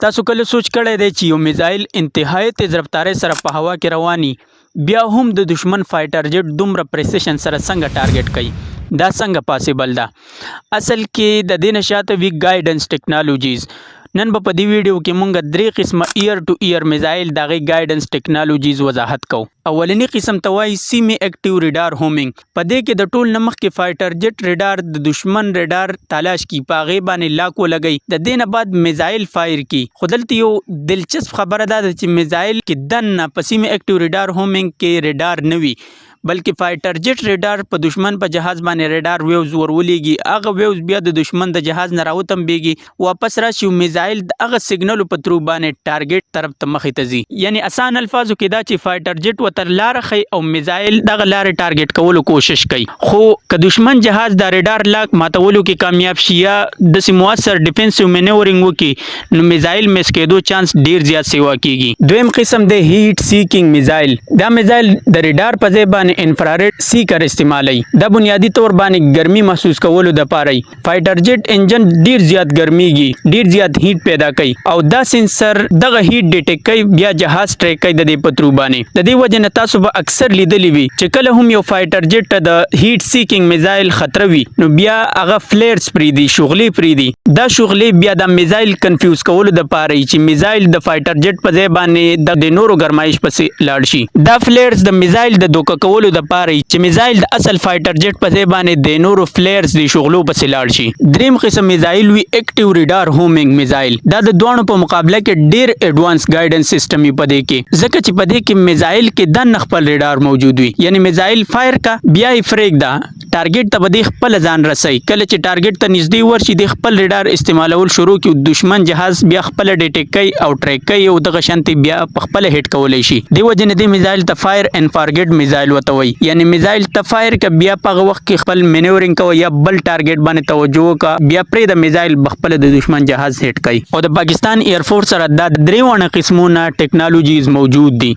تاسو کله سوچ کړی دی چې یو میزایل انتهایی تیز رفتارۍ سره په هوا کې رواني بیا هم د دشمن فایټر جیټ دومره پریسیشن سره څنګه ټارګټ کوي؟ دا څنګه پاسیبل ده؟ اصل کې د دې نه شاته وی ګایډنس ټیکنالوژیز. نن په دې ویډیو کې مونږ درې قسمه ایر ټو ایر میزایل دغه ګایډنس ټیکنالوژیز وضاحت کوو. اولنی قسم ته وایي سیمی اکټیو ریډار هومینګ. په دې کې د ټول نمخ کې فایټر جیټ ریډار د دشمن ریډار تلاش کی پاغه باندې لاکو لګي د دې نه بعد میزایل فایر کی. خودلته یو دلچسپ خبره ده چې میزایل کې دنه په سیمی اکټیو ریډار هومینګ کې ریډار نوي بلکې فایټر جیټ ریډار په دشمن په جهاز باندې ریډار ویوز ورولېږي. هغه ویوز بیا د دشمن د جهاز نه راوتمبېږي واپس راشي میزایل د هغه سیګنل په ترو باندې ټارګټ طرف ته مخې ته ځي. یعنی اسان الفاظو کې دا چې فایټر جیټ وتر لار خي او میزایل دغه لار ټارګټ کولو کوشش کوي. خو که دشمن جهاز د ریډار لاک ماتولو کې کامیاب شي یا د موثر ډیفنسیو مینورینګ وکړي نو میزایل مس کېدو چانس ډیر زیات سیوا کیږي. دویم قسم د هیټ سیکینګ میزایل. دا میزایل د ریډار په ځای باندې انفراريډ سیکر استعمالي. دا بنیادی طور باندې ګرمي محسوس کولو د پاره فایټر جیټ انجن ډیر زیات ګرميږي ډیر زیات هیټ پیدا کوي او دا سنسر دغه هیټ ډیټیکټ کوي بیا جهاز ټریک کوي د دې پترو باندې. د دې وجه نه تاسو به اکثر لیدلی وي چې کله هم یو فایټر جیټ د هیټ سیکینګ میزایل خطر وي نو بیا هغه فلیرز پری دي شغلې پری دي. دا شغلې بیا د میزایل کنفیوز کولو د پاره چې میزایل د فایټر جیټ په ځای باندې د نورو ګرمایش پسې لاړ شي. دا فلیرز د میزایل د دوکه کولو د پاره چې میزایل د اصل فایټر جیټ په ځای باندې د نورو فلیرز د شغلو پسې لاړ شي. دریم قسم میزایل وی اکټیو ریډار هومینګ میزایل. دا د دوه په مقابله کې ډیر ایڈوانس ګایډنس سیستم په دې کې ځکه چې په دې کې میزایل کې د خپل ریډار موجود وي. یعنی میزایل فایر کا بیا یې فریک دا ټارګټ ته بده خپل ځان رسي. کله چې ټارګټ ته نږدې ورشي د خپل ریډار استعمالول شروع کړي دشمن جهاز بیا خپل ډیټیکټ کوي او ټریک کوي او دغه شانتي بیا په خپل هټ کولای شي. دی وجه نه د میزایل ته فایر ان فارګټ میزایل وته وي. یعنی میزایل ته فایر ک بیا په وخت کې خپل مینورینګ کوي یا بل ټارګټ باندې توجه کا بیا پرې د میزایل خپل د دشمن جهاز هټ کوي. او د پاکستان ایر فورس سره د دریوانه قسمونه ټیکنالوژیز موجود دي.